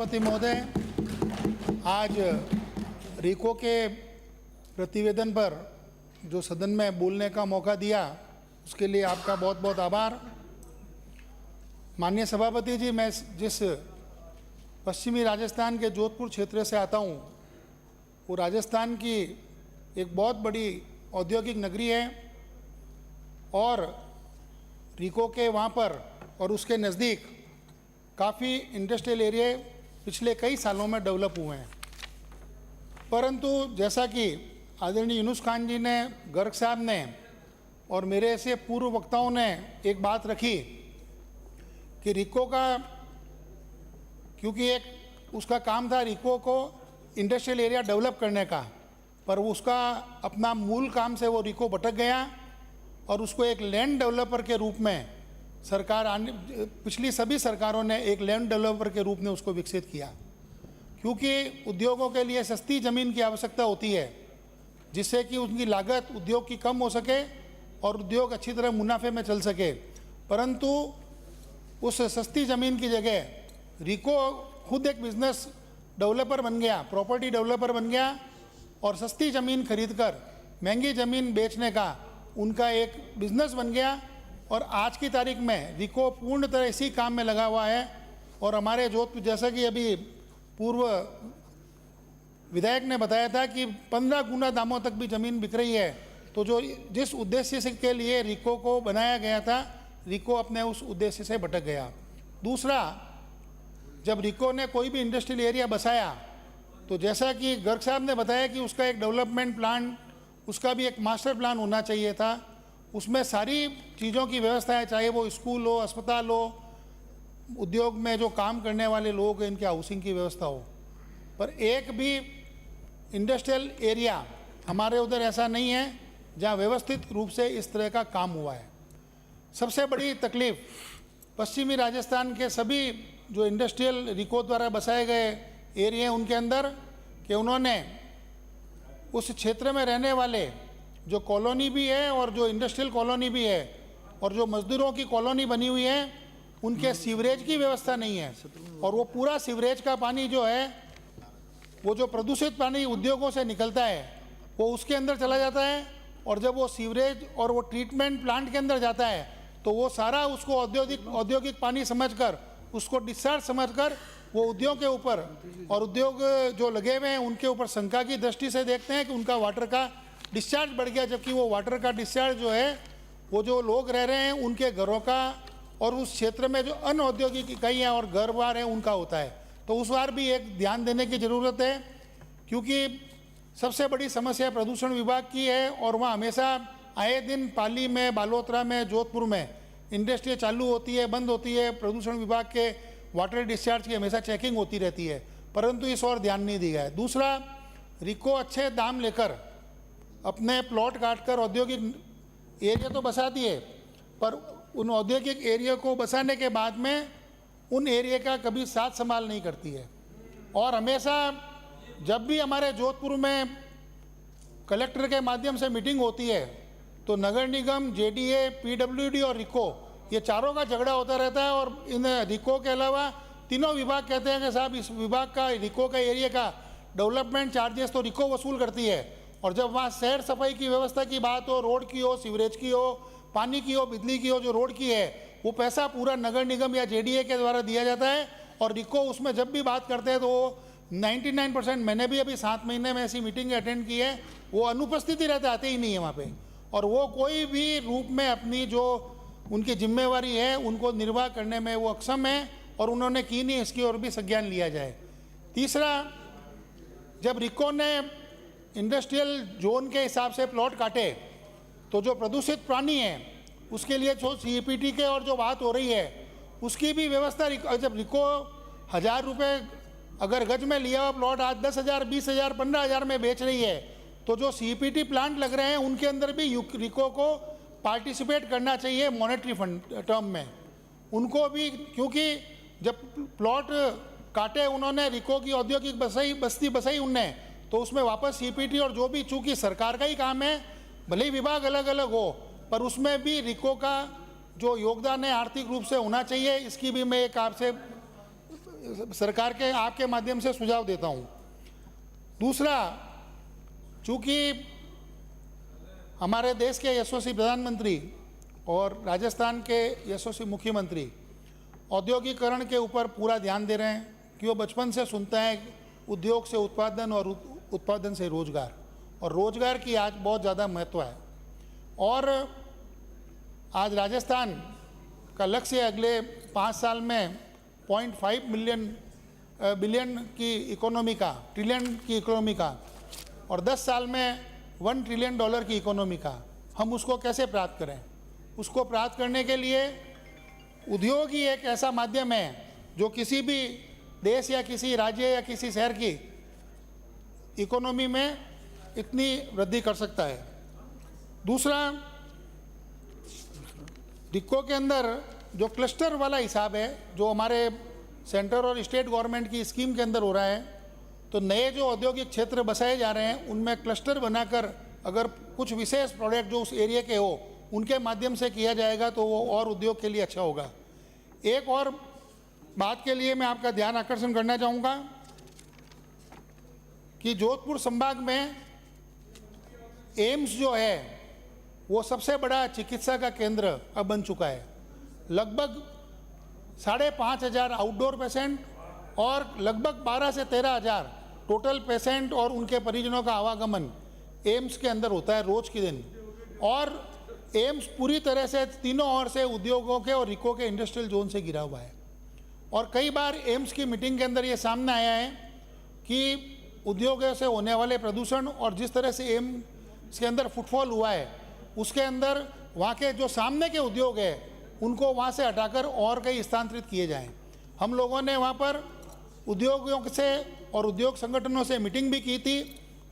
सभापति महोदय, आज रिको के प्रतिवेदन पर जो सदन में बोलने का मौका दिया उसके लिए आपका बहुत बहुत आभार। माननीय सभापति जी, मैं जिस पश्चिमी राजस्थान के जोधपुर क्षेत्र से आता हूँ, वो राजस्थान की एक बहुत बड़ी औद्योगिक नगरी है और रिको के वहाँ पर और उसके नज़दीक काफ़ी इंडस्ट्रियल एरिया पिछले कई सालों में डेवलप हुए हैं। परंतु जैसा कि आदरणीय यूनुस खान जी ने, गर्ग साहब ने और मेरे से पूर्व वक्ताओं ने एक बात रखी कि रिको का, क्योंकि एक उसका काम था रिको को इंडस्ट्रियल एरिया डेवलप करने का, पर उसका अपना मूल काम से वो रिको भटक गया और उसको एक लैंड डेवलपर के रूप में पिछली सभी सरकारों ने एक लैंड डेवलपर के रूप में उसको विकसित किया, क्योंकि उद्योगों के लिए सस्ती ज़मीन की आवश्यकता होती है जिससे कि उनकी लागत उद्योग की कम हो सके और उद्योग अच्छी तरह मुनाफे में चल सके। परंतु उस सस्ती ज़मीन की जगह रिको खुद एक बिजनेस डेवलपर बन गया, प्रॉपर्टी डेवलपर बन गया और सस्ती ज़मीन खरीदकर महंगी ज़मीन बेचने का उनका एक बिजनेस बन गया। और आज की तारीख में रिको पूर्ण तरह इसी काम में लगा हुआ है और हमारे जोधपुर, जैसा कि अभी पूर्व विधायक ने बताया था कि 15 गुना दामों तक भी ज़मीन बिक रही है। तो जो जिस उद्देश्य से के लिए रिको को बनाया गया था, रिको अपने उस उद्देश्य से भटक गया। दूसरा, जब रिको ने कोई भी इंडस्ट्रियल एरिया बसाया तो जैसा कि गर्ग साहब ने बताया कि उसका एक डेवलपमेंट प्लान, उसका भी एक मास्टर प्लान होना चाहिए था। उसमें सारी चीज़ों की व्यवस्था है, चाहे वो स्कूल हो, अस्पताल हो, उद्योग में जो काम करने वाले लोग हैं इनके हाउसिंग की व्यवस्था हो। पर एक भी इंडस्ट्रियल एरिया हमारे उधर ऐसा नहीं है जहां व्यवस्थित रूप से इस तरह का काम हुआ है। सबसे बड़ी तकलीफ पश्चिमी राजस्थान के सभी जो इंडस्ट्रियल रिको द्वारा बसाए गए एरिया उनके अंदर कि उन्होंने उस क्षेत्र में रहने वाले जो कॉलोनी भी है और जो इंडस्ट्रियल कॉलोनी भी है और जो मजदूरों की कॉलोनी बनी हुई है, उनके सीवरेज की व्यवस्था नहीं है और वो पूरा सीवरेज का पानी जो है, वो जो प्रदूषित पानी उद्योगों से निकलता है वो उसके अंदर चला जाता है और जब वो सीवरेज और वो ट्रीटमेंट प्लांट के अंदर जाता है तो वो सारा उसको औद्योगिक पानी समझकर, उसको डिस्चार्ज समझकर वो उद्योग के ऊपर और उद्योग जो लगे हुए हैं उनके ऊपर शंका की दृष्टि से देखते हैं कि उनका वाटर का डिस्चार्ज बढ़ गया, जबकि वो वाटर का डिस्चार्ज जो है वो जो लोग रह रहे हैं उनके घरों का और उस क्षेत्र में जो अनऔद्योगिक इकाइयाँ और घर बार हैं उनका होता है। तो उस बार भी एक ध्यान देने की ज़रूरत है, क्योंकि सबसे बड़ी समस्या प्रदूषण विभाग की है और वहाँ हमेशा आए दिन पाली में, बालोतरा में, जोधपुर में इंडस्ट्री चालू होती है, बंद होती है। प्रदूषण विभाग के वाटर डिस्चार्ज की हमेशा चेकिंग होती रहती है, परंतु इस ओर ध्यान नहीं दिया है। दूसरा, रिको अच्छे दाम लेकर अपने प्लॉट काटकर औद्योगिक एरिया तो बसा दिए, पर उन औद्योगिक एरिया को बसाने के बाद में उन एरिया का कभी साथ संभाल नहीं करती है। और हमेशा जब भी हमारे जोधपुर में कलेक्टर के माध्यम से मीटिंग होती है तो नगर निगम, जेडीए, पीडब्ल्यूडी और रिको, ये चारों का झगड़ा होता रहता है। और इन रिको के अलावा तीनों विभाग कहते हैं कि साहब इस विभाग का, रिको का एरिया का डेवलपमेंट चार्जेस तो रिको वसूल करती है, और जब वहाँ शहर सफाई की व्यवस्था की बात हो, रोड की हो, सीवरेज की हो, पानी की हो, बिजली की हो, जो रोड की है वो पैसा पूरा नगर निगम या जेडीए के द्वारा दिया जाता है। और रिको उसमें जब भी बात करते हैं तो वो 99%, मैंने भी अभी 7 महीने में ऐसी मीटिंग अटेंड की है, वो अनुपस्थिति रहते, आते ही नहीं है वहाँ पे। और वो कोई भी रूप में अपनी जो उनकी जिम्मेवारी है उनको निर्वाह करने में वो अक्षम है और उन्होंने की नहीं, इसकी ओर भी संज्ञान लिया जाए। तीसरा, जब रिको ने इंडस्ट्रियल जोन के हिसाब से प्लॉट काटे तो जो प्रदूषित पानी है उसके लिए जो सीईपीटी के और जो बात हो रही है उसकी भी व्यवस्था, जब रिको 1000 रुपये अगर गज में लिया हुआ प्लॉट आज 10,000, 20,000, 15,000 में बेच रही है, तो जो सीईपीटी प्लांट लग रहे हैं उनके अंदर भी रिको को पार्टिसिपेट करना चाहिए मॉनेटरी फंड टर्म में उनको भी, क्योंकि जब प्लॉट काटे उन्होंने, रिको की औद्योगिक बस्ती बसाई उनने, तो उसमें वापस सीपीटी और जो भी, चूंकि सरकार का ही काम है, भले ही विभाग अलग अलग हो, पर उसमें भी रिको का जो योगदान है आर्थिक रूप से होना चाहिए। इसकी भी मैं एक आपसे सरकार के आपके माध्यम से सुझाव देता हूँ। दूसरा, चूँकि हमारे देश के यशस्वी प्रधानमंत्री और राजस्थान के यशस्वी मुख्यमंत्री औद्योगिकरण के ऊपर पूरा ध्यान दे रहे हैं कि वो बचपन से सुनता है उद्योग से उत्पादन और उत्पादन से रोजगार, और रोजगार की आज बहुत ज़्यादा महत्व है। और आज राजस्थान का लक्ष्य अगले 5 साल में 0.5 बिलियन की इकोनॉमी का, ट्रिलियन की इकोनॉमी का, और 10 साल में $1 ट्रिलियन की इकोनॉमी का, हम उसको कैसे प्राप्त करें? उसको प्राप्त करने के लिए उद्योग ही एक ऐसा माध्यम है जो किसी भी देश या किसी राज्य या किसी शहर की इकोनॉमी में इतनी वृद्धि कर सकता है। दूसरा, रिको के अंदर जो क्लस्टर वाला हिसाब है, जो हमारे सेंटर और स्टेट गवर्नमेंट की स्कीम के अंदर हो रहा है, तो नए जो औद्योगिक क्षेत्र बसाए जा रहे हैं उनमें क्लस्टर बनाकर अगर कुछ विशेष प्रोडक्ट जो उस एरिया के हो उनके माध्यम से किया जाएगा तो वो और उद्योग के लिए अच्छा होगा। एक और बात के लिए मैं आपका ध्यान आकर्षण करना चाहूँगा कि जोधपुर संभाग में एम्स जो है वो सबसे बड़ा चिकित्सा का केंद्र अब बन चुका है। लगभग 5,500 आउटडोर पेशेंट और लगभग 12 से 13,000 टोटल पेशेंट और उनके परिजनों का आवागमन एम्स के अंदर होता है रोज के दिन। और एम्स पूरी तरह से तीनों ओर से उद्योगों के और रिको के इंडस्ट्रियल जोन से घिरा हुआ है। और कई बार एम्स की मीटिंग के अंदर ये सामने आया है कि उद्योगों से होने वाले प्रदूषण और जिस तरह से एम्स के अंदर फुटफॉल हुआ है उसके अंदर वहाँ के जो सामने के उद्योग है उनको वहाँ से हटाकर और कहीं स्थानांतरित किए जाएं। हम लोगों ने वहाँ पर उद्योगों से और उद्योग संगठनों से मीटिंग भी की थी।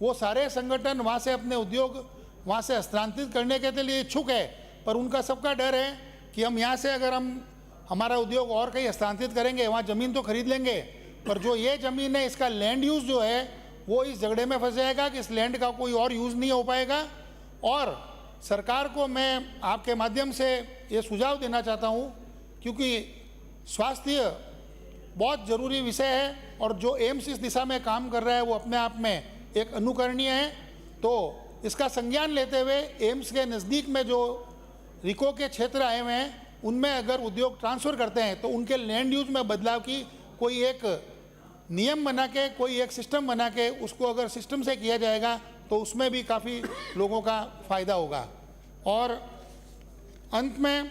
वो सारे संगठन वहाँ से अपने उद्योग वहाँ से हस्तांतरित करने के लिए इच्छुक है, पर उनका सबका डर है कि हम यहाँ से अगर हम हमारा उद्योग और कहीं हस्तांतरित करेंगे वहाँ ज़मीन तो खरीद लेंगे, पर जो ये ज़मीन है इसका लैंड यूज़ जो है वो इस झगड़े में फंस जाएगा कि इस लैंड का कोई और यूज़ नहीं हो पाएगा। और सरकार को मैं आपके माध्यम से ये सुझाव देना चाहता हूँ, क्योंकि स्वास्थ्य बहुत ज़रूरी विषय है और जो एम्स इस दिशा में काम कर रहा है वो अपने आप में एक अनुकरणीय है। तो इसका संज्ञान लेते हुए एम्स के नज़दीक में जो रिको के क्षेत्र आए हुए हैं उनमें अगर उद्योग ट्रांसफ़र करते हैं तो उनके लैंड यूज में बदलाव की कोई एक नियम बना के, कोई एक सिस्टम बना के उसको अगर सिस्टम से किया जाएगा तो उसमें भी काफ़ी लोगों का फ़ायदा होगा। और अंत में,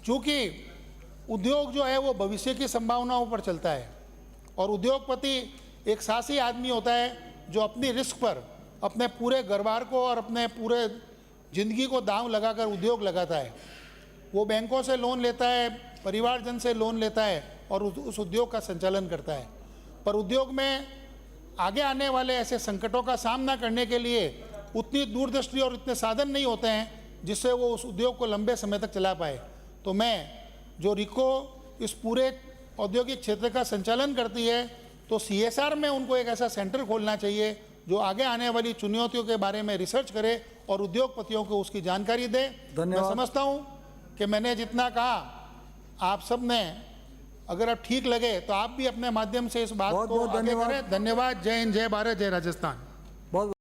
चूँकि उद्योग जो है वो भविष्य की संभावनाओं पर चलता है और उद्योगपति एक साहसी आदमी होता है जो अपनी रिस्क पर अपने पूरे घरबार को और अपने पूरे ज़िंदगी को दांव लगाकर उद्योग लगाता है। वो बैंकों से लोन लेता है, परिवारजन से लोन लेता है और उस उद्योग का संचालन करता है। पर उद्योग में आगे आने वाले ऐसे संकटों का सामना करने के लिए उतनी दूरदृष्टि और इतने साधन नहीं होते हैं जिससे वो उस उद्योग को लंबे समय तक चला पाए। तो मैं जो रिको इस पूरे औद्योगिक क्षेत्र का संचालन करती है तो CSR में उनको एक ऐसा सेंटर खोलना चाहिए जो आगे आने वाली चुनौतियों के बारे में रिसर्च करे और उद्योगपतियों को उसकी जानकारी दे। मैं समझता हूँ कि मैंने जितना कहा आप सब ने, अगर आप ठीक लगे तो आप भी अपने माध्यम से इस बात को आगे करें। धन्यवाद। जय हिंद, जय भारत, जय राजस्थान।